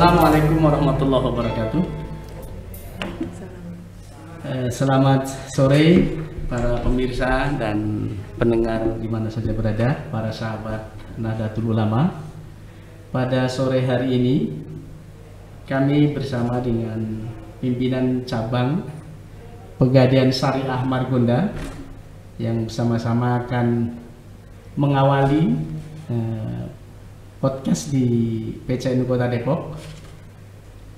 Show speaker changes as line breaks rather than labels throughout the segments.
Assalamualaikum warahmatullahi wabarakatuh. Selamat sore para pemirsa dan pendengar di mana saja berada, para sahabat Nahdlatul Ulama. Pada sore hari ini kami bersama dengan pimpinan cabang Pegadaian Syariah Margonda yang bersama-sama akan mengawali podcast di PCNU Kota Depok.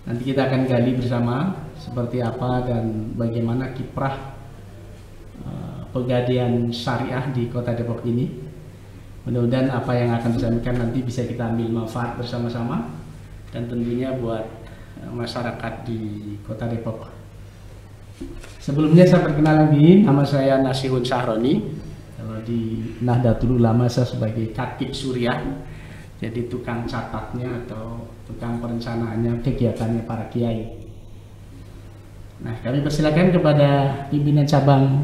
Nanti kita akan gali bersama seperti apa dan bagaimana kiprah Pegadaian Syariah di Kota Depok ini. Mudah-mudahan apa yang akan disampaikan nanti bisa kita ambil manfaat bersama-sama dan tentunya buat masyarakat di Kota Depok. Sebelumnya saya perkenalkan diri, nama saya Nasihun Sahroni. Kalau di Nahdlatul Ulama saya sebagai Khatib Suriah, jadi tukang catatnya atau tukang perencanaannya kegiatannya para kiai. Nah, kami persilakan kepada pimpinan cabang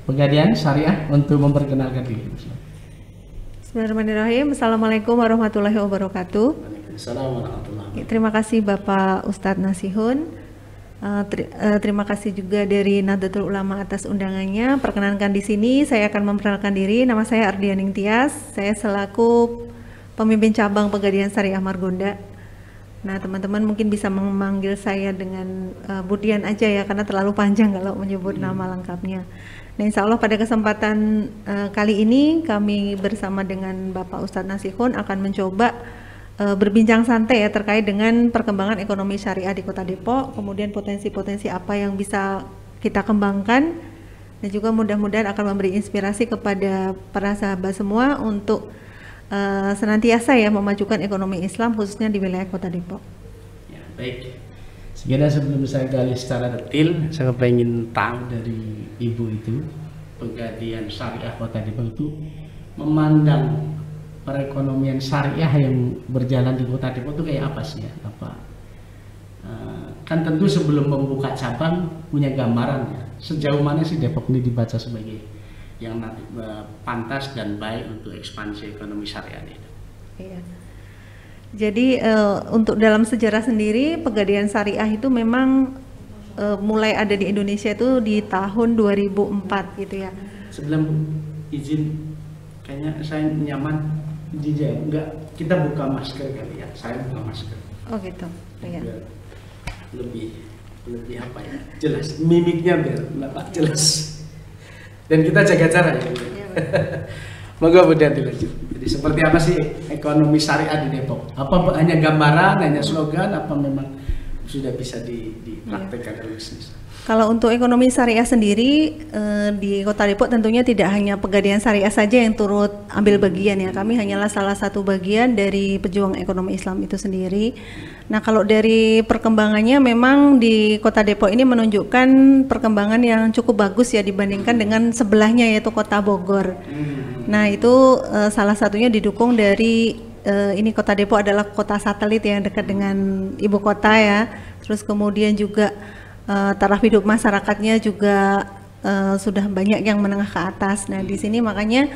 Pegadaian Syariah untuk memperkenalkan diri.
Bismillahirrahmanirrahim. Assalamualaikum warahmatullahi wabarakatuh.
Assalamualaikum warahmatullahi wabarakatuh.
Terima kasih Bapak Ustadz Nasihun. Terima kasih juga dari Nahdlatul Ulama atas undangannya. Perkenankan di sini saya akan memperkenalkan diri. Nama saya Ardianing Tias. Saya selaku pemimpin cabang Pegadaian Syariah Margonda. Nah, teman-teman mungkin bisa memanggil saya dengan Budian aja ya, karena terlalu panjang kalau menyebut nama lengkapnya. Nah, insya Allah pada kesempatan kali ini kami bersama dengan Bapak Ustadz Nasihun akan mencoba berbincang santai ya terkait dengan perkembangan ekonomi syariah di Kota Depok, kemudian potensi-potensi apa yang bisa kita kembangkan, dan juga mudah-mudahan akan memberi inspirasi kepada para sahabat semua untuk senantiasa ya memajukan ekonomi Islam khususnya di wilayah Kota Depok.
Ya, baik. Sekiranya sebelum saya gali secara detail, saya ingin tahu dari Ibu itu, Pegadaian Syariah Kota Depok itu memandang perekonomian syariah yang berjalan di Kota Depok itu kayak apa sih ya? Kan tentu sebelum membuka cabang punya gambaran ya, sejauh mana sih Depok ini dibaca sebagai yang pantas dan baik untuk ekspansi ekonomi syariah itu.
Iya. Jadi untuk dalam sejarah sendiri Pegadaian Syariah itu memang mulai ada di Indonesia itu di tahun 2004 gitu ya.
Sebelum izin, kayaknya saya nyaman dijawab. Enggak, kita buka masker kali ya. Saya buka masker.
Oh gitu. Iya.
Lebih apa ya? Jelas mimiknya biar jelas. Dan kita jaga jarak ya. Moga mudah dilanjut. Jadi seperti apa sih ekonomi syariah di Depok? Apa hanya gambaran, hanya slogan, apa memang sudah bisa dipraktekkan dalam bisnis?
Kalau untuk ekonomi syariah sendiri di Kota Depok tentunya tidak hanya Pegadaian Syariah saja yang turut ambil bagian ya. Kami hanyalah salah satu bagian dari pejuang ekonomi Islam itu sendiri. Nah, kalau dari perkembangannya memang di Kota Depok ini menunjukkan perkembangan yang cukup bagus ya dibandingkan dengan sebelahnya yaitu Kota Bogor. Nah, itu salah satunya didukung dari ini Kota Depok adalah kota satelit yang dekat dengan ibu kota ya. Terus kemudian juga taraf hidup masyarakatnya juga sudah banyak yang menengah ke atas. Nah, di sini makanya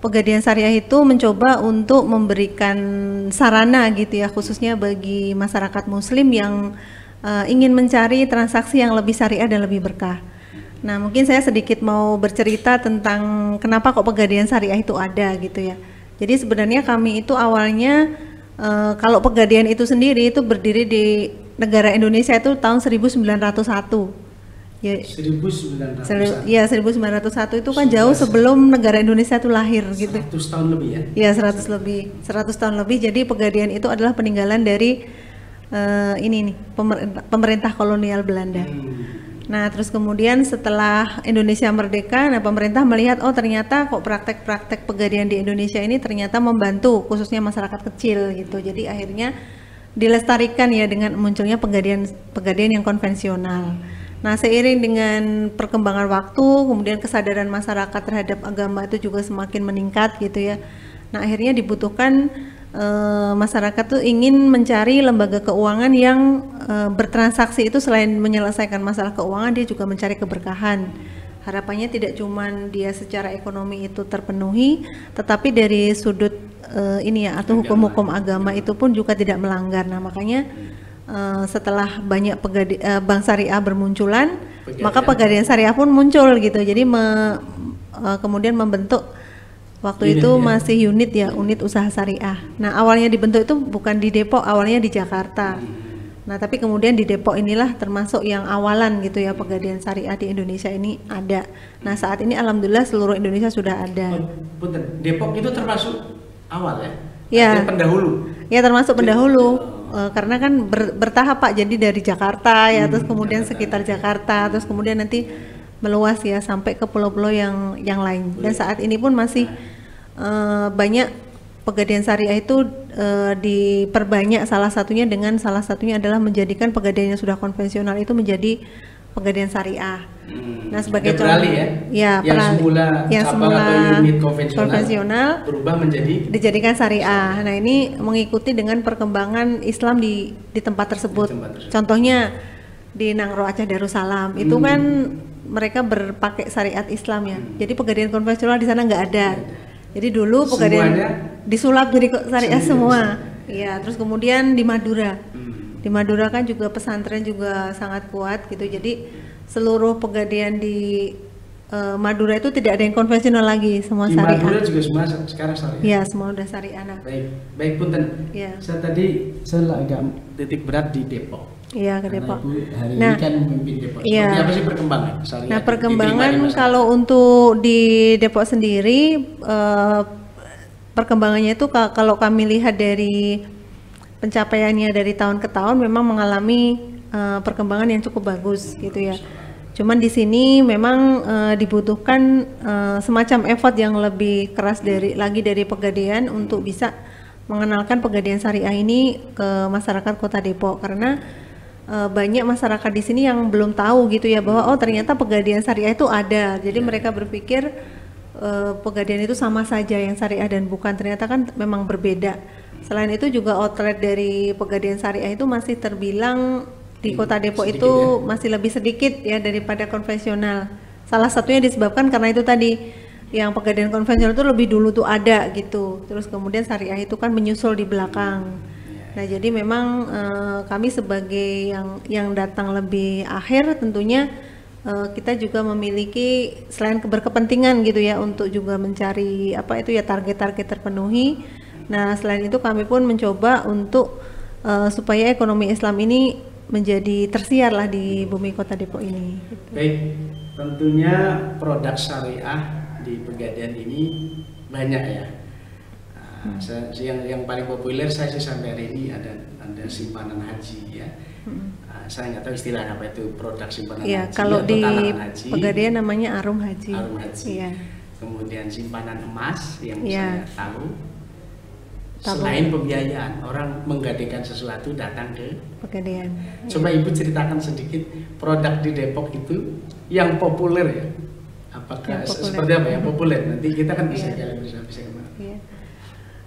Pegadaian Syariah itu mencoba untuk memberikan sarana gitu ya, khususnya bagi masyarakat muslim yang ingin mencari transaksi yang lebih syariah dan lebih berkah. Nah, mungkin saya sedikit mau bercerita tentang kenapa kok Pegadaian Syariah itu ada gitu ya. Jadi sebenarnya kami itu awalnya kalau Pegadaian itu sendiri itu berdiri di negara Indonesia itu tahun 1901. Ya,
1901.
Ya, 1901 itu kan jauh sebelum negara Indonesia itu lahir gitu.
100 tahun lebih ya?
Ya, 100 tahun lebih. Jadi Pegadaian itu adalah peninggalan dari ini nih, pemerintah kolonial Belanda. Nah, terus kemudian setelah Indonesia merdeka, nah pemerintah melihat oh ternyata kok praktek-praktek Pegadaian di Indonesia ini ternyata membantu khususnya masyarakat kecil gitu. Jadi akhirnya dilestarikan ya dengan munculnya Pegadaian yang konvensional. Nah, seiring dengan perkembangan waktu, kemudian kesadaran masyarakat terhadap agama itu juga semakin meningkat gitu ya. Nah, akhirnya dibutuhkan masyarakat tuh ingin mencari lembaga keuangan yang bertransaksi itu selain menyelesaikan masalah keuangan, dia juga mencari keberkahan. Harapannya tidak cuma dia secara ekonomi itu terpenuhi, tetapi dari sudut ini ya atau hukum-hukum agama itu pun juga tidak melanggar. Nah, makanya setelah banyak bank syariah bermunculan, maka Pegadaian Syariah pun muncul gitu. Jadi kemudian membentuk waktu itu masih unit usaha syariah. Nah, awalnya dibentuk itu bukan di Depok, awalnya di Jakarta. Nah, tapi kemudian di Depok inilah termasuk yang awalan gitu ya, Pegadaian Syariah di Indonesia ini ada. Nah, saat ini alhamdulillah seluruh Indonesia sudah ada.
Depok itu termasuk awal ya?
Ya.
Pendahulu.
Ya, termasuk pendahulu. Karena kan bertahap Pak, jadi dari Jakarta ya, terus kemudian sekitar Jakarta, terus kemudian nanti meluas ya sampai ke pulau-pulau yang lain. Dan saat ini pun masih banyak Pegadaian Syariah itu diperbanyak, salah satunya adalah menjadikan pegadaian yang sudah konvensional itu menjadi Pegadaian Syariah. Nah, sebagai contoh
ya, yang semula unit konvensional berubah
dijadikan syariah. Nah, ini mengikuti dengan perkembangan Islam di tempat tersebut. Contohnya di Nangro Aceh Darussalam itu kan mereka berpakai syariat Islam ya. Jadi pegadaian konvensional di sana nggak ada. Jadi dulu pegadaian disulap jadi syariah semua. Iya, terus kemudian di Madura. Di Madura kan juga pesantren juga sangat kuat gitu. Jadi seluruh pegadaian di Madura itu tidak ada yang konvensional lagi, semua
di
syariah.
Di Madura juga semua sekarang syariah.
Iya, semua udah syariah. Nah.
Baik punten. Ya. Saya agak titik berat di Depok.
Iya, ke Depok.
Hari ini kan memimpin Depok.
Iya.
Seperti apa sih perkembangan?
Nah, perkembangan kalau untuk di Depok sendiri perkembangannya itu kalau kami lihat dari pencapaiannya dari tahun ke tahun memang mengalami perkembangan yang cukup bagus gitu ya. Cuman di sini memang dibutuhkan semacam effort yang lebih keras dari Pegadaian untuk bisa mengenalkan Pegadaian Syariah ini ke masyarakat Kota Depok, karena banyak masyarakat di sini yang belum tahu gitu ya bahwa oh ternyata Pegadaian Syariah itu ada. Jadi mereka berpikir pegadaian itu sama saja yang syariah dan bukan, ternyata kan memang berbeda. Selain itu juga outlet dari Pegadaian Syariah itu masih terbilang di Kota Depok itu masih lebih sedikit ya daripada konvensional. Salah satunya disebabkan karena itu tadi, yang pegadaian konvensional itu lebih dulu tuh ada gitu. Terus kemudian syariah itu kan menyusul di belakang. Nah, jadi memang kami sebagai yang datang lebih akhir tentunya kita juga memiliki selain berkepentingan gitu ya untuk juga mencari target-target terpenuhi. Nah, selain itu kami pun mencoba untuk supaya ekonomi Islam ini menjadi tersiar lah di bumi Kota Depok ini. Gitu.
Baik, tentunya produk syariah di Pegadaian ini banyak ya. Yang paling populer saya sih sampai hari ini ada simpanan haji ya. Saya nggak tahu istilahnya apa itu produk simpanan
ya,
haji.
Kalau di Pegadaian namanya Arum Haji.
Arum Haji. Ya. Kemudian simpanan emas yang saya tahu. Selain pembiayaan, orang menggadaikan sesuatu datang ke
Pegadaian.
Coba Ibu ceritakan sedikit produk di Depok itu yang populer ya. Apakah seperti apa yang populer? Nanti kita kan bisa jalan bisa kemana.
Ya.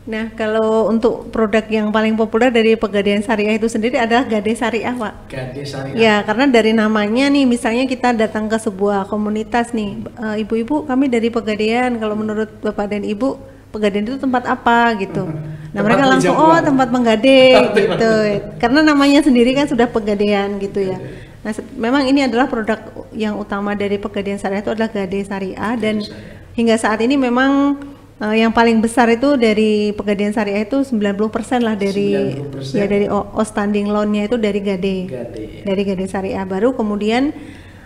Nah, kalau untuk produk yang paling populer dari Pegadaian Syariah itu sendiri adalah Gade Syariah, Pak.
Gade Syariah.
Ya, karena dari namanya nih, misalnya kita datang ke sebuah komunitas nih, ibu-ibu kami dari Pegadaian, kalau menurut Bapak dan Ibu, Pegadaian itu tempat apa gitu. Nah, mereka langsung tempat menggade gitu. Karena namanya sendiri kan sudah Pegadaian gitu ya. Nah, memang ini adalah produk yang utama dari Pegadaian Syariah itu adalah Gade Syariah, dan hingga saat ini memang yang paling besar itu dari Pegadaian Syariah itu 90% lah dari 90%. Ya dari outstanding loan-nya itu dari Gade. Dari Gade Syariah. Baru kemudian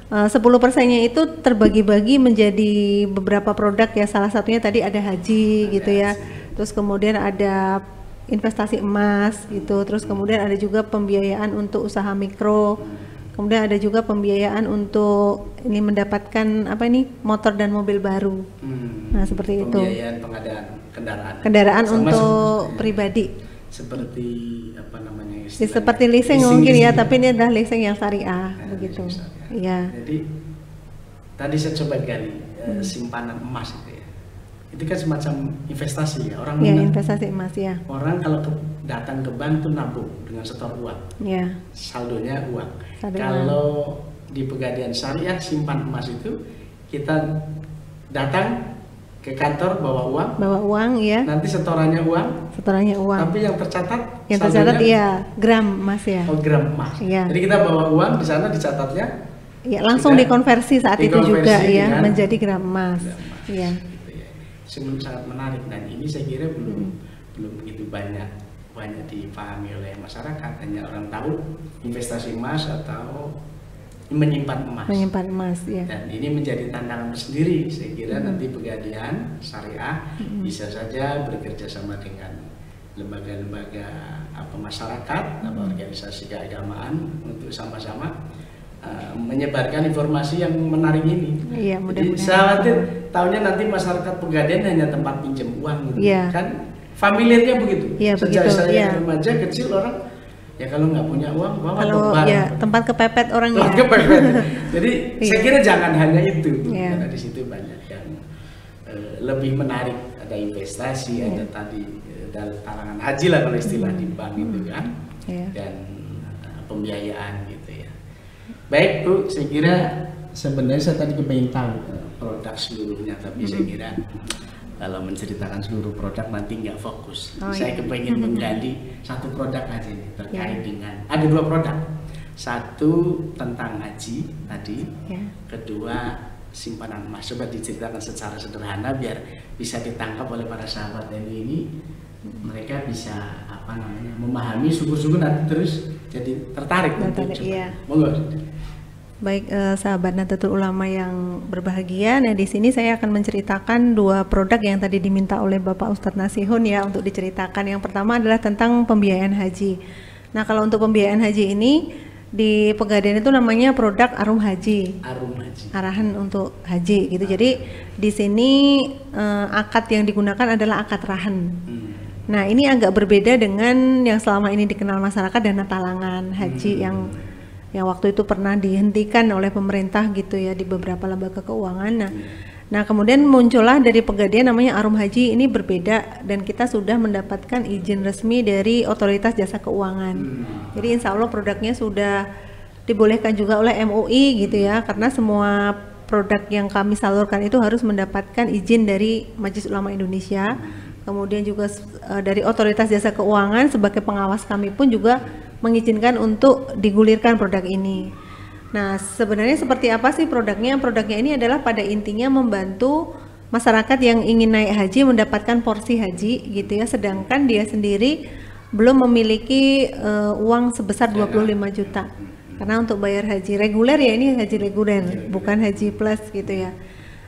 10%-nya itu terbagi-bagi menjadi beberapa produk ya, salah satunya tadi ada haji gitu ya, terus kemudian ada investasi emas gitu, terus kemudian ada juga pembiayaan untuk usaha mikro, kemudian ada juga pembiayaan untuk ini mendapatkan motor dan mobil baru. Nah, seperti itu.
Pembiayaan pengadaan
kendaraan untuk pribadi.
Seperti
seperti leasing mungkin ya, tapi ini adalah leasing yang syariah begitu. Iya.
Jadi tadi saya coba gali simpanan emas itu ya. Itu kan semacam investasi ya, orang.
Iya, investasi emas ya.
Orang kalau datang ke bank tuh nabung dengan setor uang.
Iya.
Saldonya uang. Kalau di Pegadaian Syariah simpan emas itu kita datang ke kantor bawa uang.
Bawa uang ya.
Nanti setorannya uang.
Setorannya uang.
Tapi yang tercatat.
Yang tercatat iya gram emas ya.
Oh, gram emas.
Iya.
Jadi kita bawa uang di sana dicatatnya.
Ya langsung dikonversi saat itu juga ya
kan?
menjadi gram emas. Iya.
Gitu ya. Sangat menarik dan ini saya kira belum begitu banyak dipahami oleh masyarakat. Hanya orang tahu investasi emas atau menyimpan emas
ya.
Dan ini menjadi tantangan tersendiri. Saya kira nanti Pegadaian Syariah bisa saja bekerja sama dengan lembaga-lembaga masyarakat atau organisasi keagamaan untuk sama-sama menyebarkan informasi yang menarik ini.
Iya,
jadi saya khawatir tahunya nanti masyarakat Pegadaian hanya tempat pinjam uang gitu.
Iya.
Kan familiarnya begitu.
Iya,
Sejak
begitu,
saya remaja kecil orang ya kalau nggak punya uang bawa ke bank.
Ya, tempat kepepet orang ya.
Kepepet. Jadi saya kira jangan hanya itu,
karena
di situ banyak yang lebih menarik. Ada investasi, ada tadi talangan haji lah kalau istilah di bank itu kan, dan pembiayaan gitu ya. Baik Bu, saya kira sebenarnya saya tadi kepengen tahu produk seluruhnya, tapi saya kira kalau menceritakan seluruh produk nanti nggak fokus. Saya kepengen menggali satu produk aja nih terkait dengan ada 2 produk. Satu tentang haji tadi, kedua simpanan emas. Coba diceritakan secara sederhana biar bisa ditangkap oleh para sahabat ini. Mereka bisa memahami, syukur-syukur nanti terus jadi tertarik untuk coba.
Iya.
Monggo.
Baik, sahabat Nahdlatul Ulama yang berbahagia, nah di sini saya akan menceritakan 2 produk yang tadi diminta oleh Bapak Ustadz Nasihun ya untuk diceritakan. Yang pertama adalah tentang pembiayaan haji. Nah, kalau untuk pembiayaan haji ini di Pegadaian itu namanya produk Arum Haji.
Arum Haji.
Arahan untuk haji gitu. Jadi di sini akad yang digunakan adalah akad rahan. Nah, ini agak berbeda dengan yang selama ini dikenal masyarakat dana talangan haji yang waktu itu pernah dihentikan oleh pemerintah gitu ya di beberapa lembaga keuangan. Nah kemudian muncullah dari Pegadaian namanya Arum Haji. Ini berbeda dan kita sudah mendapatkan izin resmi dari Otoritas Jasa Keuangan. Jadi insya Allah produknya sudah dibolehkan juga oleh MUI gitu ya, karena semua produk yang kami salurkan itu harus mendapatkan izin dari Majelis Ulama Indonesia. Kemudian juga dari Otoritas Jasa Keuangan sebagai pengawas kami pun juga mengizinkan untuk digulirkan produk ini. Nah, sebenarnya seperti apa sih produknya? Produknya ini adalah pada intinya membantu masyarakat yang ingin naik haji mendapatkan porsi haji gitu ya, sedangkan dia sendiri belum memiliki uang sebesar 25 juta. Karena untuk bayar haji reguler ya, ini haji reguler, bukan haji plus gitu ya.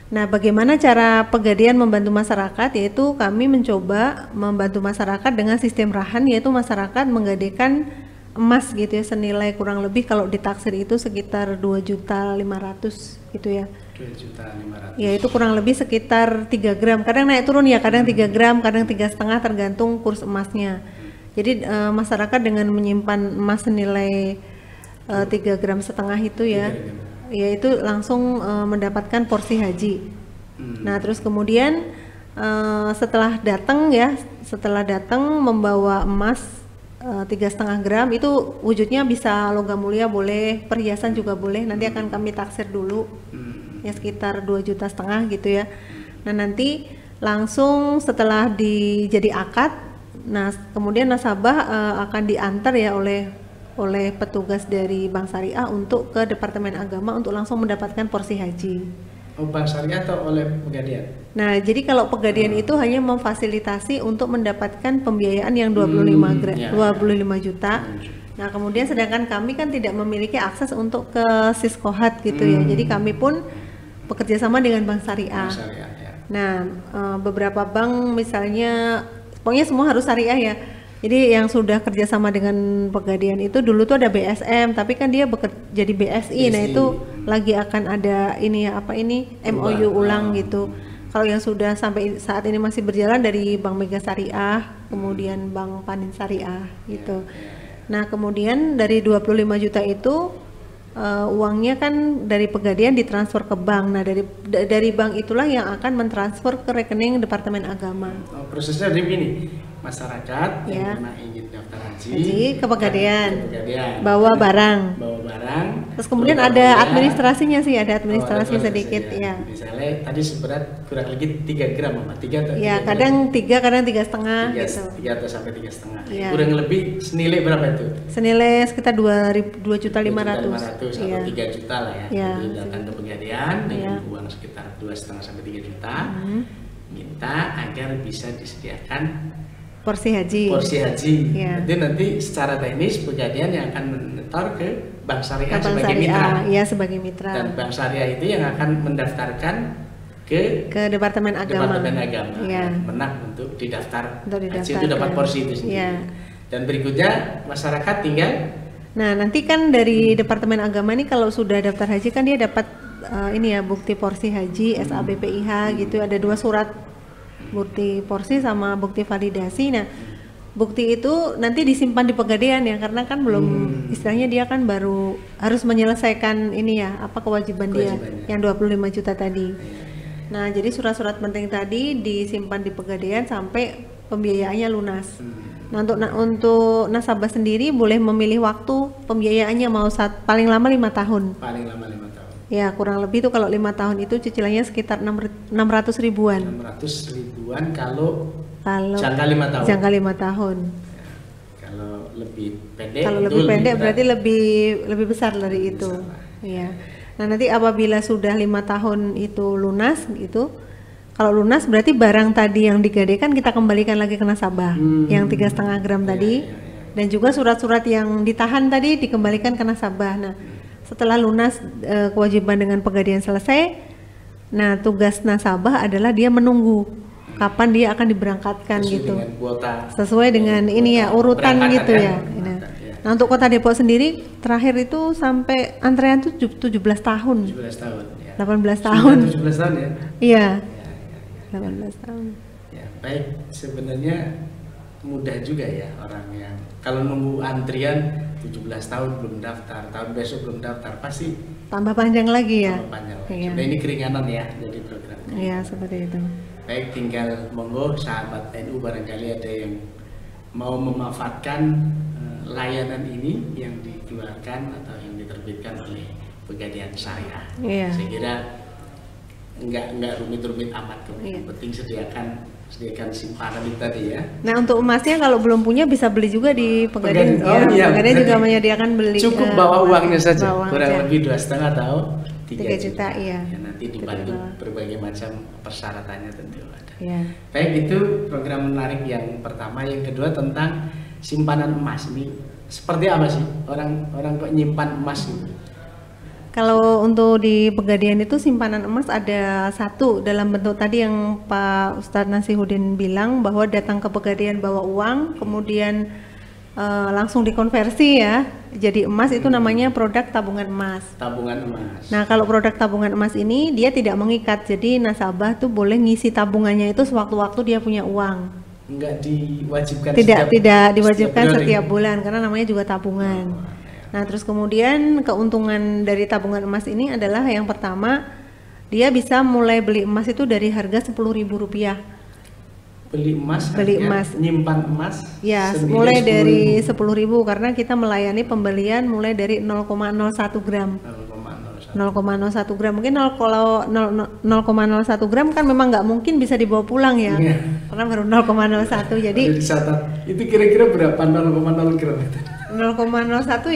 Nah, bagaimana cara Pegadaian membantu masyarakat? Yaitu kami mencoba membantu masyarakat dengan sistem rahan, yaitu masyarakat menggadaikan emas gitu ya, senilai kurang lebih kalau ditaksir itu sekitar 2.500.000 gitu ya.
2.500.000.
Ya, itu kurang lebih sekitar 3 gram. Kadang naik turun ya, kadang 3 gram, kadang 3,5 tergantung kurs emasnya. Jadi masyarakat dengan menyimpan emas senilai 3,5 gram itu ya, yaitu langsung mendapatkan porsi haji. Nah, terus kemudian setelah datang membawa emas 3,5 gram, itu wujudnya bisa logam mulia boleh, perhiasan juga boleh, nanti akan kami taksir dulu ya sekitar 2,5 juta gitu ya. Nah, nanti langsung setelah jadi akad, nah kemudian nasabah akan diantar ya oleh petugas dari Bank Syariah untuk ke Departemen Agama untuk langsung mendapatkan porsi haji.
Oh, Bank Syariah atau oleh Pegadaian?
Nah, jadi kalau Pegadaian itu hanya memfasilitasi untuk mendapatkan pembiayaan yang 25 juta. Nah, kemudian sedangkan kami kan tidak memiliki akses untuk ke Siskohat gitu ya. Jadi kami pun bekerja sama dengan Bank Syariah. Nah, beberapa bank misalnya, pokoknya semua harus syariah ya. Jadi yang sudah kerjasama dengan Pegadaian itu dulu tuh ada BSM, tapi kan dia jadi BSI. Nah, itu lagi akan ada MOU ulang gitu. Kalau yang sudah sampai saat ini masih berjalan dari Bank Mega Syariah, kemudian Bank Panin Syariah gitu. Nah, kemudian dari 25 juta itu uangnya kan dari Pegadaian ditransfer ke bank. Nah, dari bank itulah yang akan mentransfer ke rekening Departemen Agama.
Prosesnya begini. masyarakat
Ya.
yang memang ingin daftar haji
ke Pegadaian.
ke Pegadaian.
Bawa barang.
Bawa barang.
Terus kemudian
bawa
ada
barang.
administrasinya sih, ada
Oh,
administrasi
ada
sedikit
proses,
ya.
Misalnya tadi seberat kurang lebih 3 gram apa? 3 atau
Ya,
3
kadang 3, kadang 3,5
3,
gitu.
3 atau sampai 3,5.
Iya.
Kurang lebih senilai berapa itu?
Senilai sekitar 2.500.000.
2.500.000 atau
Iya.
3 juta lah ya.
Iya.
Jadi datang ke Pegadaian dengan
Iya.
uang sekitar 2,5 sampai 3 juta.
Hmm.
Minta agar bisa disediakan
Porsi haji.
porsi haji.
Iya.
Jadi nanti secara teknis Pegadaian yang akan menyetor ke Bank Syariah
Bank
sebagai
Syariah,
mitra.
ya sebagai mitra.
Dan Bank Syariah itu yang akan mendaftarkan ke
Ke Departemen Agama.
Departemen Agama.
Iya.
Menang untuk didaftar.
Untuk
Haji itu
didaftarkan.
dapat porsi itu sendiri.
Iya.
Dan berikutnya masyarakat tinggal
Nah, nanti kan dari Departemen Agama ini kalau sudah daftar haji kan dia dapat ini ya bukti porsi haji, SABPIH gitu, ada 2 surat bukti porsi sama bukti validasi. Nah, bukti itu nanti disimpan di Pegadaian ya, karena kan belum istilahnya dia kan baru harus menyelesaikan ini ya, apa kewajiban dia
Kewajibannya.
yang 25 juta tadi. Nah, jadi surat-surat penting tadi disimpan di Pegadaian sampai pembiayaannya lunas. Nah, untuk nasabah sendiri boleh memilih waktu pembiayaannya mau paling lama 5 tahun.
paling lama 5 tahun.
Ya, kurang lebih tuh kalau 5 tahun itu cicilannya sekitar 600 ribuan.
600 ribuan kalau
Kalau
jangka 5 tahun.
jangka 5 tahun.
Kalau lebih pendek,
Kalau
itu
lebih pendek
berat.
berarti lebih besar dari itu.
besar lah.
Iya. Nah, nanti apabila sudah 5 tahun itu lunas gitu, kalau lunas berarti barang tadi yang digadaikan kita kembalikan lagi ke nasabah yang 3,5 gram tadi, dan juga surat-surat yang ditahan tadi dikembalikan ke nasabah. Nah, setelah lunas kewajiban dengan Pegadaian selesai, nah tugas nasabah adalah dia menunggu kapan dia akan diberangkatkan
Sesuai
gitu.
dengan kuota.
Sesuai dengan ini ya,
kuota
urutan
keberangkatan
gitu ya.
Urutan,
Nah,
ya.
nah, untuk Kota Depok sendiri terakhir itu sampai antrean tuh 17 tahun.
17 tahun ya.
18 tahun.
Sudah 17 tahun ya.
Iya,
Ya,
18 tahun.
ya. Baik, sebenarnya mudah juga ya orang yang kalau nunggu antrian 17 tahun belum daftar, tahun besok belum daftar, pasti
Tambah panjang lagi ya.
tambah panjang.
Iya.
Nah, ini keringanan ya jadi program.
Iya, seperti itu.
Baik, tinggal monggo sahabat NU barangkali ada yang mau memanfaatkan layanan ini yang dikeluarkan atau yang diterbitkan oleh Pegadaian Syariah.
Iya.
Saya kira enggak rumit-rumit amat kok.
Iya.
Yang penting sediakan simpanan itu tadi ya.
Nah, untuk emasnya kalau belum punya bisa beli juga di Pegadaian.
Oh, iya.
Pegadaian juga
Berarti
menyediakan beli.
Cukup bawa uangnya saja,
bawa
kurang
aja.
lebih 2,5 atau 3
3 juta, iya.
Ya, nanti dibantu
Betul.
berbagai macam persyaratannya tentu ada.
Iya.
Baik, itu program menarik yang pertama. Yang kedua tentang simpanan emas. Ini seperti apa sih orang kok nyimpan emas gitu?
Kalau untuk di Pegadaian itu simpanan emas ada satu dalam bentuk tadi yang Pak Ustadz Nasihuddin bilang bahwa datang ke Pegadaian bawa uang, kemudian langsung dikonversi ya jadi emas, itu namanya produk tabungan emas.
Tabungan emas.
Nah, kalau produk tabungan emas ini dia tidak mengikat, jadi nasabah tuh boleh ngisi tabungannya itu sewaktu-waktu dia punya uang.
Enggak diwajibkan
Tidak diwajibkan
bulan.
setiap bulan karena namanya juga tabungan. Nah, terus kemudian keuntungan dari tabungan emas ini adalah yang pertama, dia bisa mulai beli emas itu dari harga Rp10.000.
Beli emas,
Beli
artinya
emas.
nyimpan emas.
Ya,
senilai
mulai dari
10.000.
10.000 karena kita melayani pembelian mulai dari 0,01 gram. 0,01 gram mungkin kalau 0,01 gram kan memang nggak mungkin bisa dibawa pulang ya,
Iya.
karena baru 0,01 jadi
Jadi dicatat. Itu kira-kira berapa 0,0 gram itu?
0,01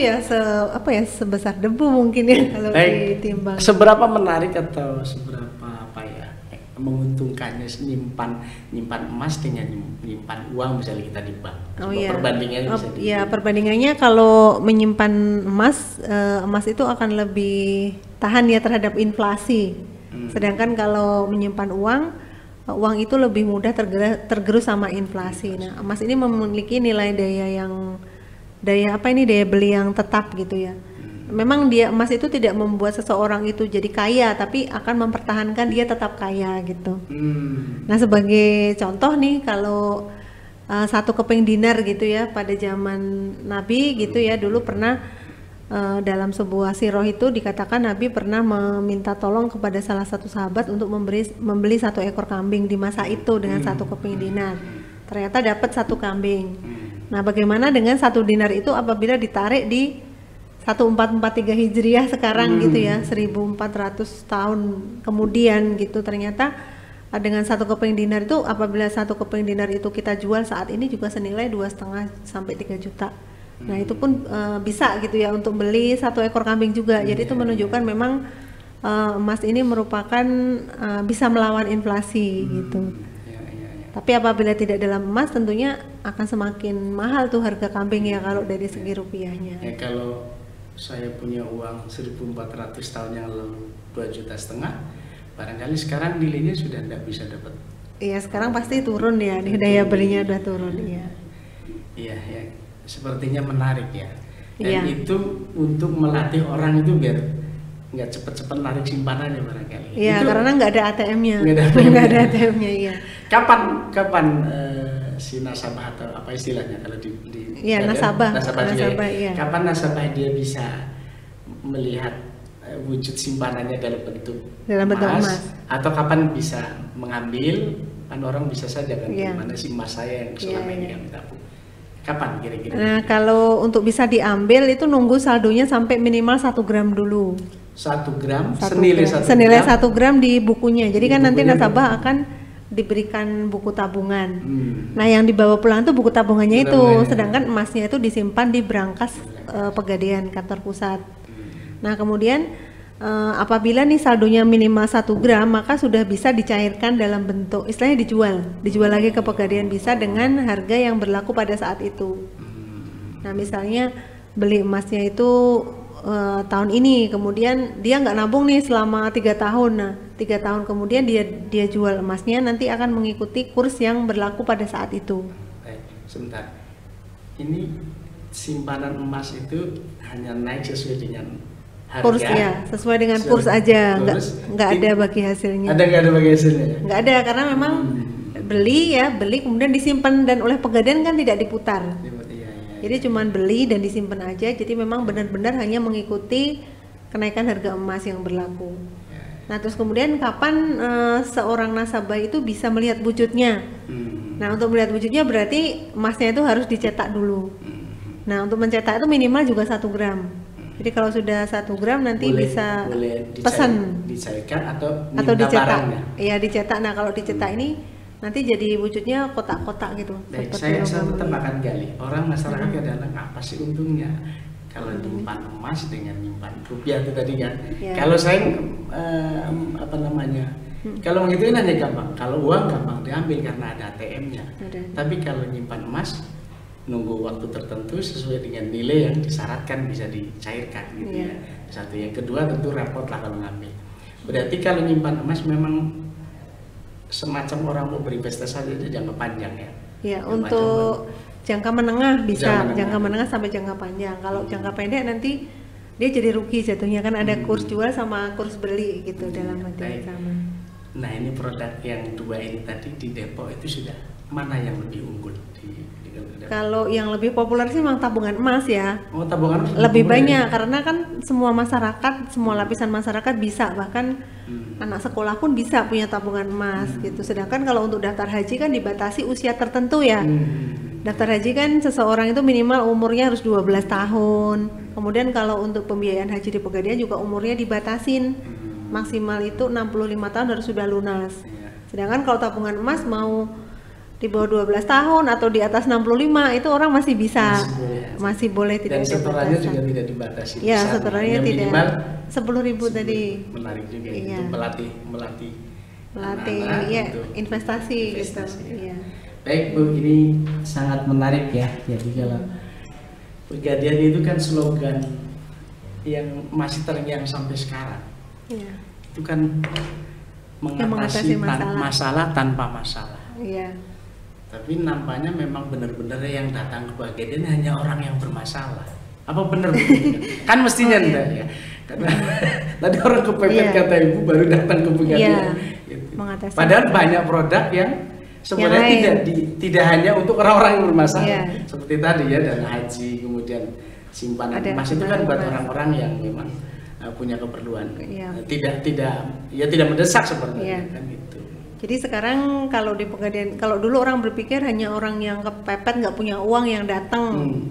ya sebesar debu mungkin ya kalau
Baik.
ditimbang.
Seberapa menarik atau seberapa menguntungkannya nyimpan emas dengan nyimpan uang misalnya kita di bank?
Oh
Coba
iya.
perbandingannya bisa
Ya, perbandingannya kalau menyimpan emas, emas itu akan lebih tahan ya terhadap inflasi. Sedangkan kalau menyimpan uang itu lebih mudah tergerus sama inflasi. Nah, emas ini memiliki nilai daya beli yang tetap gitu ya. Memang emas itu tidak membuat seseorang itu jadi kaya, tapi akan mempertahankan dia tetap kaya gitu. Nah, sebagai contoh nih, kalau 1 keping dinar gitu ya pada zaman Nabi gitu ya, dulu pernah dalam sebuah sirah itu dikatakan Nabi pernah meminta tolong kepada salah satu sahabat untuk membeli 1 ekor kambing di masa itu dengan 1 keping dinar. ternyata dapat 1 kambing. Nah, bagaimana dengan 1 dinar itu apabila ditarik di 1443 Hijriah sekarang gitu ya, 1400 tahun kemudian gitu, ternyata dengan 1 keping dinar itu, apabila 1 keping dinar itu kita jual saat ini juga senilai 2,5 sampai 3 juta. Nah, itu pun bisa gitu ya untuk beli 1 ekor kambing juga. Jadi itu menunjukkan memang emas ini merupakan bisa melawan inflasi gitu. Tapi apabila tidak dalam emas tentunya akan semakin mahal tuh harga kambing ya kalau dari segi rupiahnya.
Ya, kalau saya punya uang 1400 tahun yang lalu 2,5 juta, barangkali sekarang nilainya sudah tidak bisa dapat.
Iya, sekarang pasti turun ya, nih daya belinya udah turun ya.
Iya, ya, sepertinya menarik ya. Dan
Iya.
itu untuk melatih orang itu biar nggak cepet-cepet narik simpanannya barangkali.
Iya,
Itu
karena nggak ada ATM-nya.
nggak ada
Nggak ada ATM-nya, iya.
Kapan si nasabah atau apa istilahnya kalau di
Iya, nasabah
juga ya.
iya.
Kapan nasabah dia bisa melihat wujud simpanannya dalam bentuk
emas,
atau kapan bisa mengambil? Kan orang bisa saja kan,
Iya.
mana sih emas saya yang selama ini kami tabung. Kapan kira-kira?
Nah, kalau untuk bisa diambil itu nunggu saldonya sampai minimal 1 gram dulu.
1 gram
Satu
senilai
gram.
1
Senilai
gram.
1 gram di bukunya. Jadi
Di
kan nanti
bukunya
nasabah akan diberikan buku tabungan.
Hmm.
Nah, yang dibawa pulang tuh buku tabungannya itu,
Tabungannya.
sedangkan emasnya itu disimpan di brankas Pegadaian kantor pusat. Nah, kemudian apabila nih saldonya minimal 1 gram, maka sudah bisa dicairkan dalam bentuk, istilahnya dijual lagi ke Pegadaian bisa dengan harga yang berlaku pada saat itu. Nah, misalnya beli emasnya itu tahun ini, kemudian dia nggak nabung nih selama 3 tahun. Nah, 3 tahun kemudian dia jual emasnya, nanti akan mengikuti kurs yang berlaku pada saat itu.
Baik, sebentar. Ini simpanan emas itu hanya naik sesuai dengan harga.
Kurs ya, sesuai dengan kurs aja, nggak ada bagi hasilnya.
Nggak ada bagi hasilnya.
Nggak ada, karena memang beli kemudian disimpan, dan oleh Pegadaian kan tidak diputar.
Iya.
Jadi cuman beli dan disimpan aja. Jadi memang benar-benar hanya mengikuti kenaikan harga emas yang berlaku. Nah, terus kemudian kapan seorang nasabah itu bisa melihat wujudnya? Nah, untuk melihat wujudnya berarti emasnya itu harus dicetak dulu. Nah, untuk mencetak itu minimal juga 1 gram. Jadi kalau sudah 1 gram nanti bisa pesan
dicairkan atau
dicetak.
barangnya.
Iya, dicetak. Nah, kalau dicetak ini nanti jadi wujudnya kotak-kotak gitu.
Baik,
seperti
saya
logam
tetap
ini.
akan gali. Orang masyarakat kadang-kadang apa sih untungnya kalau nyimpan emas dengan nyimpan rupiah itu tadi kan?
Ya.
Kalau saya kalau menghitungin hanya gampang. Kalau uang gampang diambil karena ada ATM-nya.
Ada.
Tapi kalau nyimpan emas nunggu waktu tertentu sesuai dengan nilai yang disyaratkan bisa dicairkan gitu
Iya.
ya. Satu, yang kedua tentu repot lah kalau ngambil. Berarti kalau nyimpan emas memang semacam orang mau berinvestasi saja di jangka panjang ya.
Ya,
Yang
untuk jangka menengah bisa,
Jangka
jangka menengah sampai jangka panjang. Kalau jangka pendek nanti dia jadi rugi jatuhnya, kan ada kurs jual sama kurs beli gitu dalam arti
Baik.
yang sama.
Nah, ini produk yang 2 ini tadi di Depok itu sudah mana yang lebih unggul di
Kalau yang lebih populer sih memang tabungan emas ya.
Oh, tabungan
Lebih
unggul
banyak
ya?
karena kan semua masyarakat, semua lapisan masyarakat bisa, bahkan anak sekolah pun bisa punya tabungan emas gitu. Sedangkan kalau untuk daftar haji kan dibatasi usia tertentu ya. Daftar haji kan seseorang itu minimal umurnya harus 12 tahun. Kemudian kalau untuk pembiayaan haji di Pegadaian juga umurnya dibatasin. Maksimal itu 65 tahun harus sudah lunas.
Iya.
Sedangkan kalau tabungan emas mau di bawah 12 tahun atau di atas 65 itu orang masih bisa. Masih boleh
Dan
tidak
setorannya
dibatasi.
juga tidak dibatasi.
Ya,
besar.
setorannya
Yang
tidak.
minimal
10.000 tadi.
Menarik juga
Iya.
untuk melatih anak-anak
Ya,
untuk
investasi gitu.
investasi, ya.
Iya.
Baik Bu, ini sangat menarik ya. Jadi kalau Pegadaian itu kan slogan yang masih terngiang sampai sekarang.
Iya.
Itu kan mengatasi
mengatasi
masalah tanpa masalah.
Iya.
Tapi nampaknya memang benar-benar yang datang ke Pegadaian hanya orang yang bermasalah. Apa benar begitu? Kan mestinya enggak ya. Karena tadi orang kepepet
Iya.
kata Ibu baru datang ke Pegadaian.
Iya.
Gitu.
Mengatasi
Padahal banyak produk yang sebenarnya
lain.
tidak hanya untuk orang-orang yang bermasalah.
Iya.
Seperti tadi ya, dana haji, kemudian simpanan
Ada
emas itu kan
simpanan
buat
emas.
orang-orang yang memang punya keperluan.
Iya.
Tidak mendesak seperti
Iya.
kan gitu.
Jadi sekarang kalau di Pegadaian, kalau dulu orang berpikir hanya orang yang kepepet nggak punya uang yang datang.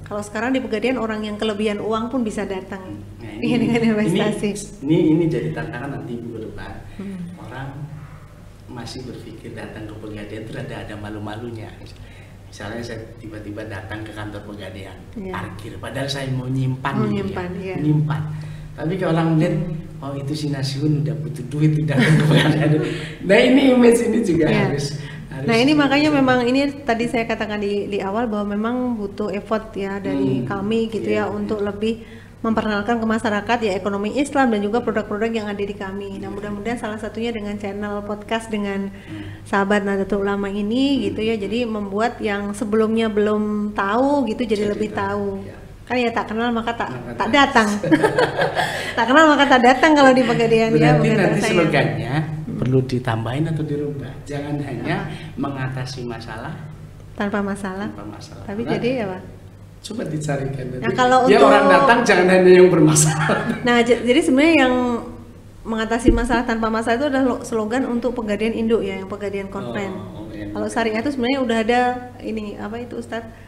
Kalau sekarang di Pegadaian orang yang kelebihan uang pun bisa datang.
Nah,
dengan investasi.
Ini jadi tantangan nanti minggu depan. Orang masih berpikir datang ke Pegadaian itu ada malu-malunya. Misalnya saya tiba-tiba datang ke kantor Pegadaian, parkir, padahal saya mau nyimpan. Nyimpan. Tapi kalau orang melihat, oh itu si Nasiun udah butuh duit, udah datang ke Pegadaian. Nah ini image ini juga harus.
Nah ini makanya memang ini tadi saya katakan di awal bahwa memang butuh effort ya dari kami gitu ya untuk lebih memperkenalkan ke masyarakat ya ekonomi Islam dan juga produk-produk yang ada di kami. Nah mudah-mudahan salah satunya dengan channel podcast dengan sahabat Nahdlatul Ulama ini gitu ya, jadi membuat yang sebelumnya belum tahu gitu jadi lebih tahu. Kan ya tak kenal maka tak datang. Tak kenal maka tak datang kalau di Pegadaian ya.
Berarti nanti slogannya perlu ditambahin atau dirubah. Jangan hanya mengatasi masalah
tanpa masalah. Tapi jadi apa?
Coba dicarikan.
Nah, kalau
ya
untuk
orang datang jangan hanya yang bermasalah.
Nah, jadi sebenarnya yang mengatasi masalah tanpa masalah itu adalah slogan untuk Pegadaian Induk ya, yang Pegadaian Konven. Kalau syariah itu sebenarnya udah ada ini apa itu Ustadz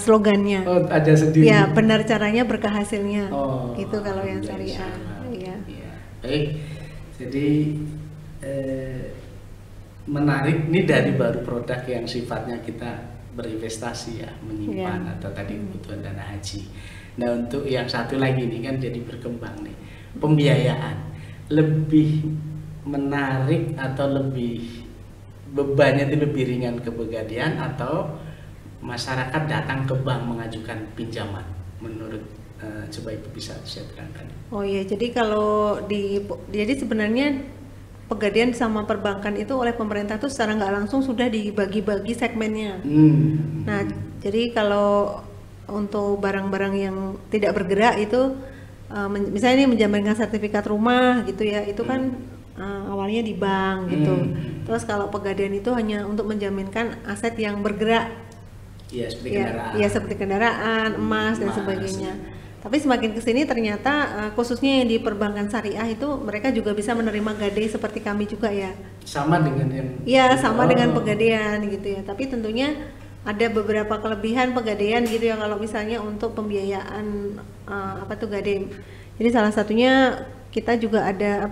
slogannya.
Oh, ada sendiri.
Ya, benar caranya berkah hasilnya. Itu kalau yang syariah. Iya.
Baik. Jadi menarik nih dari baru produk yang sifatnya kita berinvestasi ya, menyimpan atau tadi kebutuhan dana haji. Nah untuk yang satu lagi nih kan jadi berkembang nih, pembiayaan lebih menarik atau lebih bebannya itu lebih ringan ke Pegadaian atau masyarakat datang ke bank mengajukan pinjaman menurut coba Ibu bisa saya terangkan.
Oh iya, jadi kalau jadi sebenarnya Pegadaian sama perbankan itu oleh pemerintah tuh secara nggak langsung sudah dibagi-bagi segmennya. Nah, jadi kalau untuk barang-barang yang tidak bergerak itu, misalnya ini menjaminkan sertifikat rumah gitu ya, itu kan awalnya di bank gitu. Terus kalau Pegadaian itu hanya untuk menjaminkan aset yang bergerak.
Iya, seperti kendaraan.
Iya, seperti kendaraan, emas dan sebagainya. Tapi semakin kesini ternyata khususnya yang di perbankan syariah itu mereka juga bisa menerima gadai seperti kami juga ya.
Sama dengan yang.
Iya sama dengan Pegadaian gitu ya. Tapi tentunya ada beberapa kelebihan Pegadaian gitu ya kalau misalnya untuk pembiayaan gadai. Jadi salah satunya kita juga ada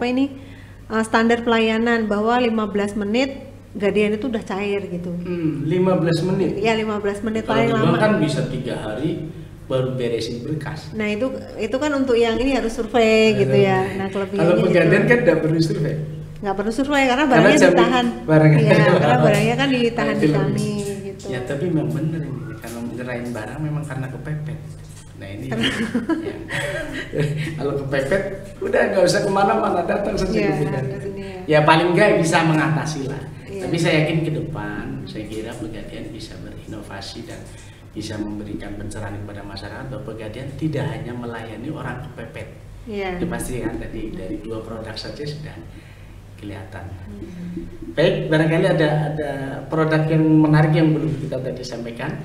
standar pelayanan bahwa 15 menit gadaian itu udah cair gitu.
15 menit.
Iya 15 menit
paling
lama.
Kalau kan bisa 3 hari baru beresin berkas.
Nah itu kan untuk yang ini harus survei gitu ya. Nah kelebihannya.
Kalau Pegadaian kan nggak perlu survei.
Nggak perlu survei karena barangnya ditahan. Karena barangnya kan ditahan di kami gitu.
Ya tapi memang bener ini kalau ngerain barang memang karena kepepet. Nah ini kalau kepepet udah nggak usah kemana-mana datang saja ke Pegadaian. Ya paling nggak bisa mengatasi lah. Tapi saya yakin ke depan saya kira Pegadaian bisa berinovasi dan bisa memberikan pencerahan kepada masyarakat bahwa Pegadaian tidak hanya melayani orang kepepet. Itu pasti kan tadi dari 2 produk saja sudah kelihatan. Baik, barangkali ada produk yang menarik yang belum kita tadi sampaikan,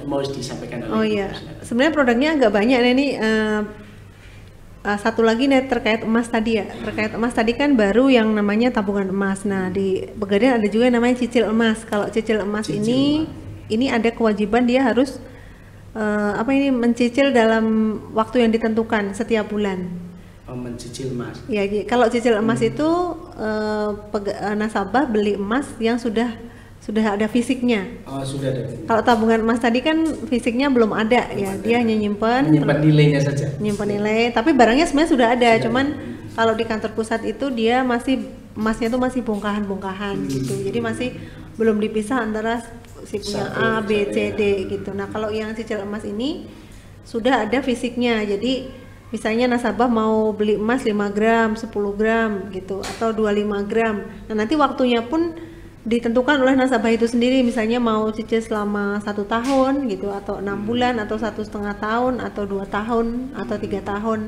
mau disampaikan oleh.
Oh iya, sebenarnya produknya agak banyak nih. Satu lagi nih terkait emas tadi ya. Terkait emas tadi kan baru yang namanya tabungan emas. Nah di Pegadaian ada juga yang namanya cicil emas. Kalau cicil emas ini ada kewajiban dia harus mencicil dalam waktu yang ditentukan setiap bulan.
Mencicil emas.
Ya, kalau cicil emas itu nasabah beli emas yang sudah ada fisiknya.
Oh, sudah ada.
Kalau tabungan emas tadi kan fisiknya belum ada ya, dia hanya menyimpan
nilainya saja.
Menyimpan nilai, tapi barangnya sebenarnya sudah ada, cuman kalau di kantor pusat itu dia emasnya tuh masih bongkahan-bongkahan gitu. Jadi masih belum dipisah antara si punya A, B, C, D gitu. Nah kalau yang cicil emas ini sudah ada fisiknya, jadi misalnya nasabah mau beli emas 5 gram, 10 gram gitu, atau 25 gram. Nah nanti waktunya pun ditentukan oleh nasabah itu sendiri, misalnya mau cicil selama 1 tahun gitu, atau 6 bulan, atau 1,5 tahun, atau 2 tahun, atau 3 tahun.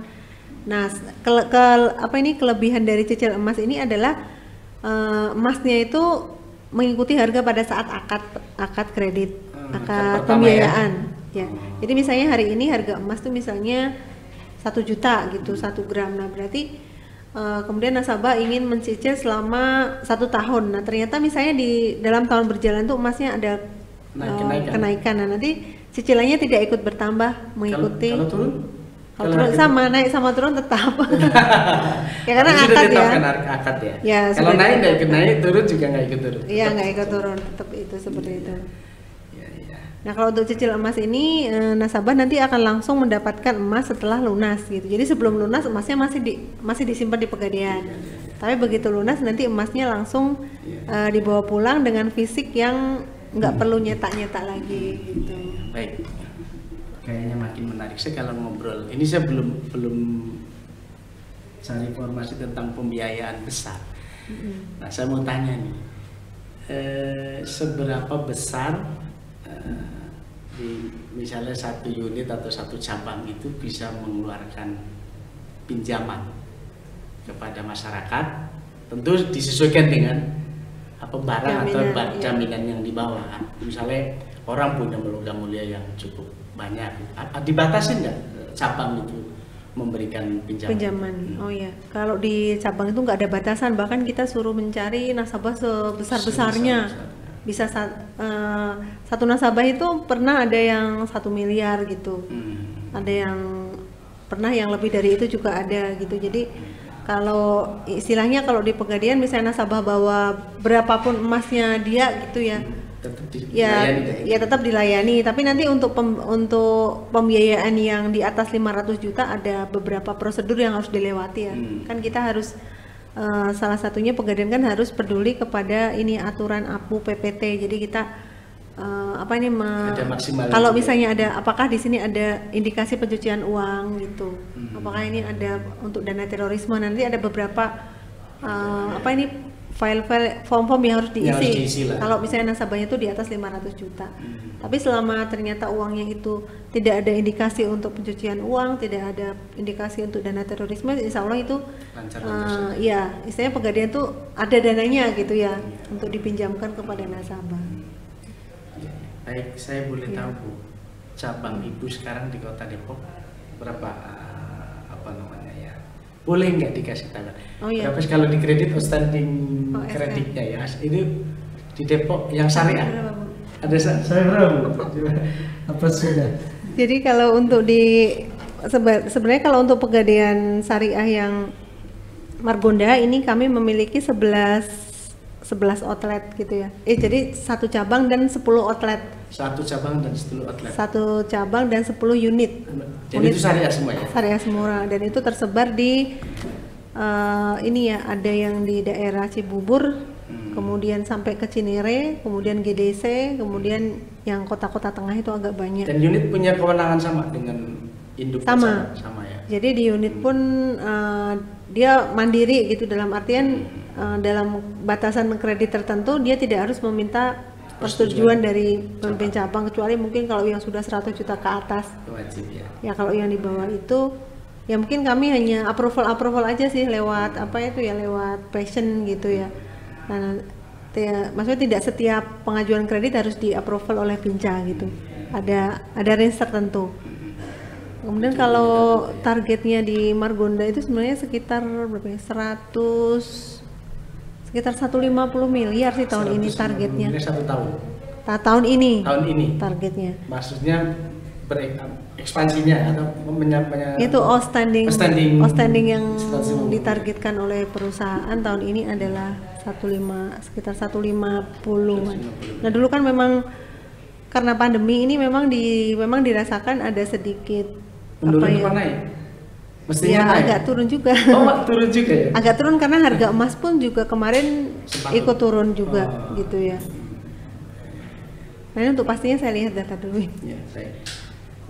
Nah kelebihan dari cicil emas ini adalah emasnya itu mengikuti harga pada saat akad kredit, akad pembiayaan ya. Jadi misalnya hari ini harga emas tuh misalnya 1 juta gitu 1 gram. Nah berarti kemudian nasabah ingin mencicil selama 1 tahun. Nah ternyata misalnya di dalam tahun berjalan tuh emasnya ada kenaikan. Nah nanti cicilannya tidak ikut bertambah mengikuti.
Kalau turun?
Kalau turun sama, naik sama turun tetap. Ya karena akad ya.
Akad ya.
Ya
kalau naik nggak ikut naik, turun juga nggak ikut turun.
Iya nggak ikut turun, tetap itu seperti itu.
Ya.
Nah kalau untuk cicil emas ini nasabah nanti akan langsung mendapatkan emas setelah lunas gitu. Jadi sebelum lunas emasnya masih disimpan di Pegadaian. Tapi begitu lunas nanti emasnya langsung dibawa pulang dengan fisik yang nggak perlu nyetak lagi gitu.
Baik. Kayaknya makin menarik sih kalau ngobrol. Ini saya belum cari informasi tentang pembiayaan besar. Nah saya mau tanya nih, seberapa besar misalnya 1 unit atau 1 cabang itu bisa mengeluarkan pinjaman kepada masyarakat, tentu disesuaikan dengan apa barang atau jaminan yang dibawa. Misalnya orang punya logam mulia yang cukup banyak, dibatasin nggak cabang itu memberikan pinjaman?
Oh ya, kalau di cabang itu nggak ada batasan, bahkan kita suruh mencari nasabah sebesar-besarnya. Bisa satu nasabah itu pernah ada yang 1 miliar gitu, ada yang pernah yang lebih dari itu juga ada gitu. Jadi kalau istilahnya kalau di Pegadaian misalnya nasabah bawa berapapun emasnya dia gitu ya, tetap dilayani. Tapi nanti untuk pembiayaan yang di atas 500 juta ada beberapa prosedur yang harus dilewati ya. Kan kita harus salah satunya Pegadaian kan harus peduli kepada ini aturan APU PPT. Jadi kita kalau misalnya ada apakah di sini ada indikasi pencucian uang gitu. Apakah ini ada untuk dana terorisme, nanti ada beberapa file-file form-form yang harus diisi kalau misalnya nasabahnya itu di atas 500 juta. Tapi selama ternyata uangnya itu tidak ada indikasi untuk pencucian uang, tidak ada indikasi untuk dana terorisme, insya Allah itu istilahnya Pegadaian itu ada dananya gitu ya untuk dipinjamkan kepada nasabah.
Baik, saya boleh tahu Bu, cabang Ibu sekarang di Kota Depok berapa boleh nggak dikasih tahu? Berapa kalau di kredit outstanding kreditnya ya? Ini di Depok yang syariah. Ada saya berapa? Apa sudah?
Jadi kalau untuk sebenarnya kalau untuk Pegadaian syariah yang Margonda ini kami memiliki 11 outlet gitu ya. Jadi 1 cabang dan 10 outlet.
1 cabang dan 10 outlet.
1 cabang dan 10 unit.
Jadi itu syariah semua ya?
Syariah semua, dan itu tersebar di ada yang di daerah Cibubur, kemudian sampai ke Cinere, kemudian GDC, kemudian yang kota-kota tengah itu agak banyak.
Dan unit punya kewenangan sama dengan induk sama ya. Jadi
di unit pun dia mandiri gitu, dalam artian dalam batasan kredit tertentu dia tidak harus meminta persetujuan dari pemimpin cabang, kecuali mungkin kalau yang sudah 100 juta ke atas.
Wajib ya.
Ya kalau yang di bawah itu ya mungkin kami hanya approval aja sih lewat lewat passion gitu ya. Nah, maksudnya tidak setiap pengajuan kredit harus di-approval oleh Pinca gitu. Ada range tertentu. Kemudian kalau targetnya di Margonda itu sebenarnya sekitar berapa ya? Sekitar 150 miliar sih tahun ini targetnya.
Ini 1 tahun.
Tahun ini targetnya.
Maksudnya ekspansinya atau
itu outstanding yang ditargetkan oleh perusahaan tahun ini adalah sekitar 150-an. Nah dulu kan memang karena pandemi ini memang dirasakan ada sedikit
naik? Mestinya naik.
Agak turun juga.
Turun juga ya?
Agak turun karena harga emas pun juga kemarin ikut turun juga gitu ya. Nah ini untuk pastinya saya lihat data dulu.
Ya,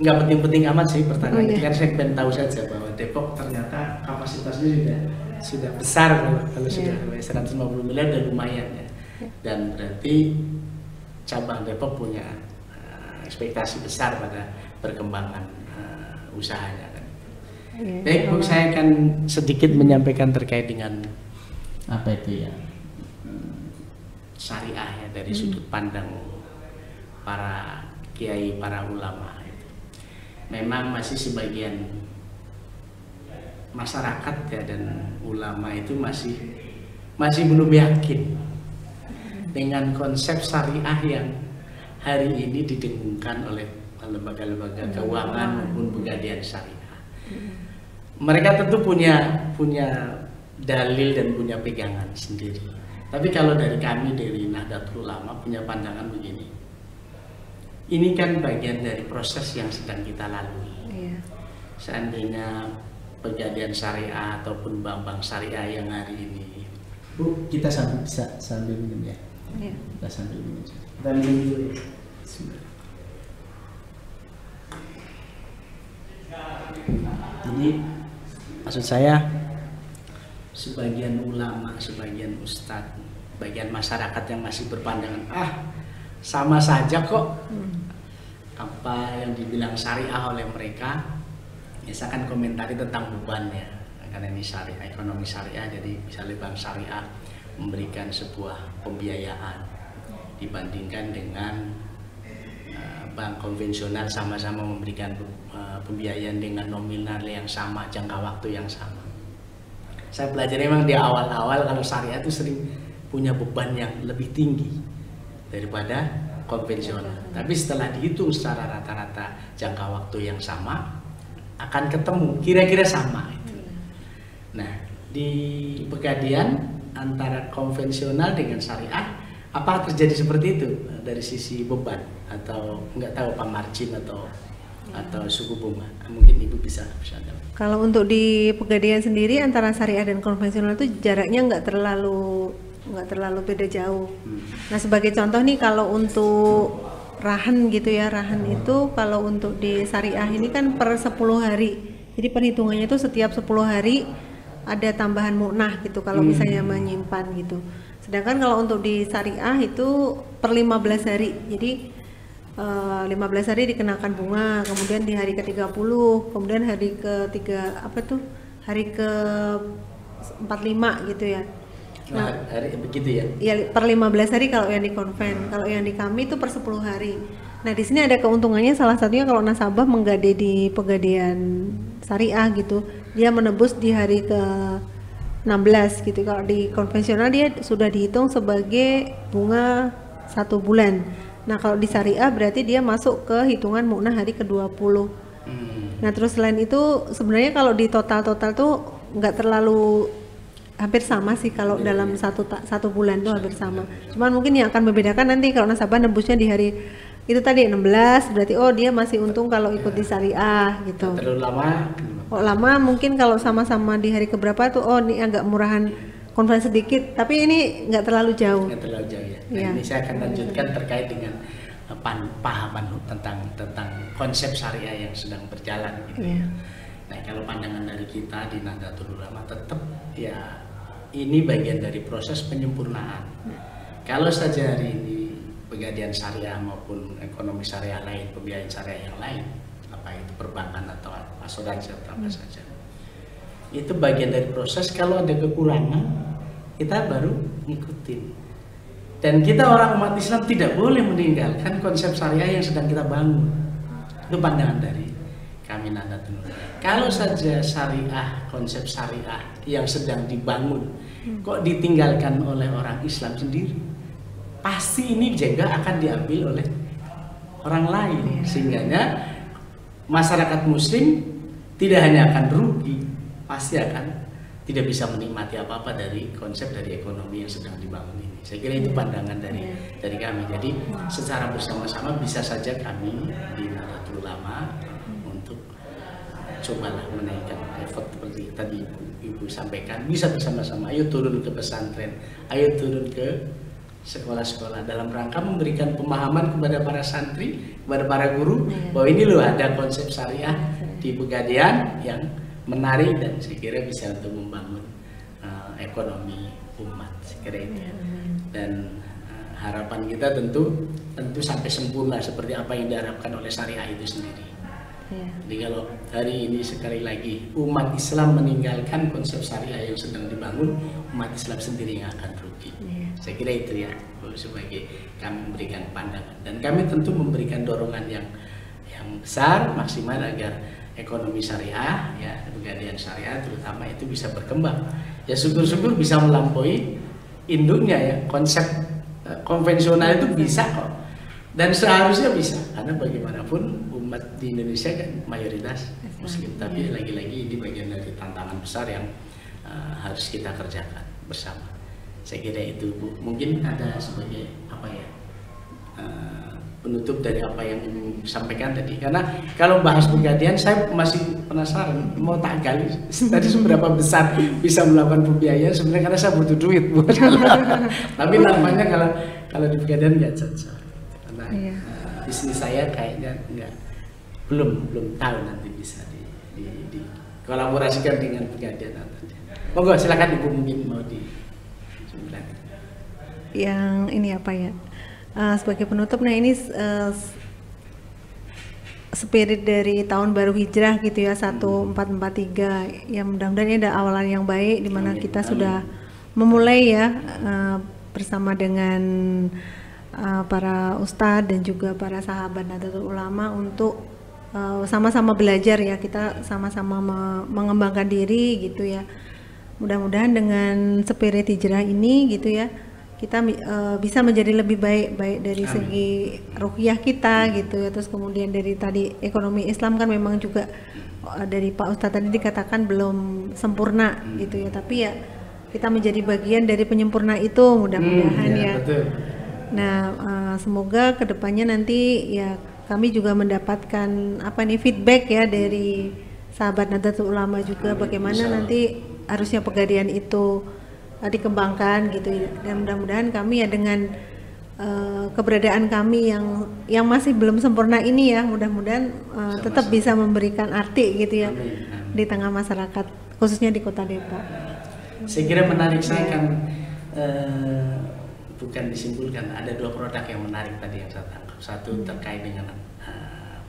nggak penting-penting amat sih pertanyaan ini, kan saya pengen tahu saja bahwa Depok ternyata kapasitasnya sudah besar kalau sudah 150 miliar dan lumayan ya. Dan berarti cabang Depok punya ekspektasi besar pada perkembangan usahanya kan. Baik Bu, saya akan sedikit menyampaikan terkait dengan apa itu ya, syariah ya, dari sudut pandang para kiai, para ulama. Memang masih sebagian masyarakat ya dan ulama itu masih belum yakin dengan konsep syariah yang hari ini didengungkan oleh lembaga-lembaga keuangan maupun pegadaian syariah. Mereka tentu punya dalil dan punya pegangan sendiri. Tapi kalau dari kami dari Nahdlatul Ulama punya pandangan begini. Ini kan bagian dari proses yang sedang kita lalui. Seandainya pegadaian syariah ataupun bank syariah yang hari ini, Bu, kita sambil minum ya. Kita sambil minum. Kita minum dulu ya. Jadi maksud saya sebagian ulama, sebagian ustadz, bagian masyarakat yang masih berpandangan sama saja kok apa yang dibilang syariah oleh mereka, misalkan komentari tentang bebannya karena ini syariah, ekonomi syariah, jadi misalnya bank syariah memberikan sebuah pembiayaan dibandingkan dengan bank konvensional sama-sama memberikan pembiayaan dengan nominal yang sama, jangka waktu yang sama. Saya belajar memang di awal-awal kalau syariah itu sering punya beban yang lebih tinggi daripada konvensional. Tapi setelah dihitung secara rata-rata jangka waktu yang sama, akan ketemu kira-kira sama itu. Nah, di pegadaian antara konvensional dengan syariah, apa terjadi seperti itu dari sisi beban atau nggak tahu apa margin atau suku bunga? Mungkin Ibu bisa jawab.
Kalau untuk di pegadaian sendiri antara syariah dan konvensional itu jaraknya nggak terlalu beda jauh. Nah, sebagai contoh nih kalau untuk rahan gitu ya, rahan itu kalau untuk di syariah ini kan per 10 hari. Jadi perhitungannya itu setiap 10 hari ada tambahan mu'nah gitu kalau misalnya menyimpan gitu. Sedangkan kalau untuk di syariah itu per 15 hari. Jadi 15 hari dikenakan bunga, kemudian di hari ke-30, kemudian hari hari ke-45 gitu ya. Nah,
hari begitu ya?
Ya per 15 hari kalau yang di konven, kalau yang di kami itu per 10 hari. Nah, di sini ada keuntungannya, salah satunya kalau nasabah menggadai di pegadaian syariah gitu, dia menebus di hari ke-16 gitu. Kalau di konvensional dia sudah dihitung sebagai bunga 1 bulan. Nah, kalau di syariah berarti dia masuk ke hitungan mu'nah hari ke-20. Nah, terus selain itu sebenarnya kalau di total-total tuh nggak terlalu, hampir sama sih kalau dalam satu bulan tuh hampir sama. Cuman mungkin yang akan membedakan nanti kalau nasabah nebusnya di hari itu tadi 16, berarti dia masih untung kalau ikut di syariah gitu.
Terlalu lama?
Lama mungkin kalau sama-sama di hari keberapa tuh ini agak murahan konven sedikit, tapi ini nggak terlalu jauh.
Nggak terlalu jauh ya. Nah, ini saya akan lanjutkan terkait dengan pahaman tentang konsep syariah yang sedang berjalan gitu. Nah, kalau pandangan dari kita di Nahdlatul Ulama tetap ya ini bagian dari proses penyempurnaan. Kalau saja hari ini pegadaian syariah maupun ekonomi syariah lain, pembiayaan syariah yang lain, apa itu perbankan atau asuransi atau apa saja, itu bagian dari proses. Kalau ada kekurangan kita baru ngikutin. Dan kita orang umat Islam tidak boleh meninggalkan konsep syariah yang sedang kita bangun. Itu pandangan dari kami Nahdlatul Ulama. Kalau saja syariah, konsep syariah yang sedang dibangun kok ditinggalkan oleh orang Islam sendiri, pasti ini juga akan diambil oleh orang lain, sehingga masyarakat muslim tidak hanya akan rugi, pasti akan tidak bisa menikmati apa-apa dari konsep dari ekonomi yang sedang dibangun ini. Saya kira itu pandangan dari kami. Jadi secara bersama-sama bisa saja kami di Nahdlatul Ulama untuk cobalah menaikkan effort seperti tadi Ibu sampaikan, bisa bersama-sama. Ayo turun ke pesantren, ayo turun ke sekolah-sekolah dalam rangka memberikan pemahaman kepada para santri, kepada para guru bahwa ini loh ada konsep syariah di pegadaian yang menarik dan saya kira bisa untuk membangun ekonomi umat, saya kira itu. Dan harapan kita tentu sampai sempurna seperti apa yang diharapkan oleh syariah itu sendiri. Jadi kalau hari ini sekali lagi umat Islam meninggalkan konsep syariah yang sedang dibangun, umat Islam sendiri yang akan rugi. Saya kira itu ya, sebagai kami memberikan pandangan dan kami tentu memberikan dorongan yang besar maksimal agar ekonomi syariah, ya pegadaian syariah terutama itu bisa berkembang. Ya syukur-syukur bisa melampaui induknya ya, konsep konvensional itu bisa kok. Dan seharusnya bisa, karena bagaimanapun umat di Indonesia kan mayoritas Muslim. Tapi lagi-lagi ini bagian dari tantangan besar yang harus kita kerjakan bersama. Saya kira itu Bu. Mungkin ada sebagai apa ya penutup dari apa yang disampaikan tadi. Karena kalau bahas pegadaian saya masih penasaran, mau tak gali tadi seberapa besar bisa melakukan pembiayaan sebenarnya, karena saya butuh duit Bu. Tapi namanya kalau di pegadaian nggak cocok. Karena bisnis saya kayaknya belum tahu nanti bisa di kolaborasikan dengan pegadaian. Monggo silakan Ibu, mungkin mau di
yang ini apa ya, sebagai penutup. Nah ini spirit dari tahun baru hijrah gitu ya, 1443 yang mudah-mudahan ini ada awalan yang baik di mana kita sudah memulai ya bersama dengan para ustadz dan juga para sahabat Nahdlatul Ulama untuk sama-sama belajar ya, kita sama-sama mengembangkan diri gitu ya. Mudah-mudahan dengan spirit hijrah ini gitu ya, kita bisa menjadi lebih baik dari segi ruhiyah kita gitu ya. Terus kemudian dari tadi ekonomi Islam kan memang juga dari Pak Ustadz tadi dikatakan belum sempurna gitu ya, tapi ya kita menjadi bagian dari penyempurna itu mudah-mudahan ya. Betul. Nah semoga kedepannya nanti ya kami juga mendapatkan feedback ya dari sahabat Nahdlatul Ulama juga, bagaimana nanti harusnya pegadaian itu dikembangkan gitu ya. Dan mudah-mudahan kami ya dengan keberadaan kami yang masih belum sempurna ini ya, mudah-mudahan tetap bisa memberikan arti gitu ya di tengah masyarakat, khususnya di Kota Depok.
Saya kira menarik, saya akan bukan disimpulkan, ada 2 produk yang menarik tadi yang saya tangkap. Satu terkait dengan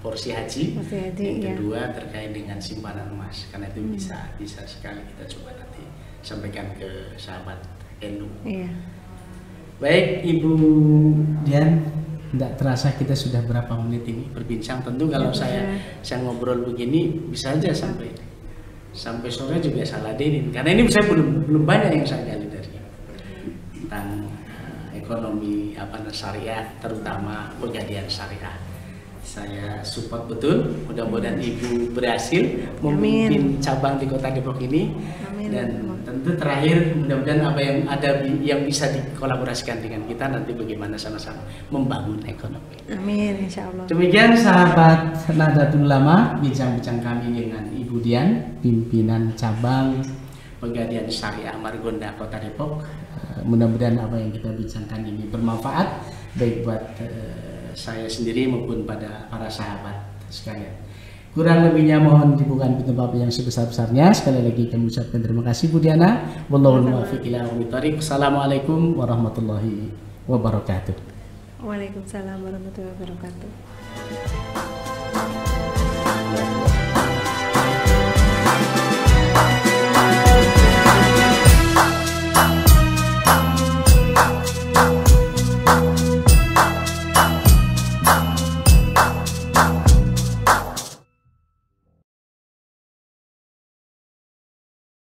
porsi haji, yang kedua terkait dengan simpanan emas, karena itu bisa sekali kita coba nanti sampaikan ke sahabat NU. Baik Ibu Dian, tidak terasa kita sudah berapa menit ini berbincang. Tentu kalau saya ngobrol begini bisa aja sampai sore juga salah dinin, karena ini saya belum banyak yang saya gali dari tentang ekonomi syariah, terutama pegadaian syariah. Saya support betul, mudah-mudahan Ibu berhasil memimpin cabang di Kota Depok ini. Dan tentu terakhir mudah-mudahan apa yang ada yang bisa dikolaborasikan dengan kita nanti bagaimana sama-sama membangun ekonomi.
Amin, insya Allah.
Demikian sahabat Nahdlatul Ulama, bincang-bincang kami dengan Ibu Dian, pimpinan cabang Pegadaian Syariah Margonda Kota Depok. Mudah-mudahan apa yang kita bincangkan ini bermanfaat baik buat saya sendiri maupun pada para sahabat sekalian. Kurang lebihnya mohon dibukakan pintu maaf yang sebesar-besarnya. Sekali lagi kami ucapkan terima kasih Bu Diana. Wallahul muwaffiq ila aqwamit thoriq. Assalamualaikum warahmatullahi wabarakatuh.
Waalaikumsalam warahmatullahi wabarakatuh.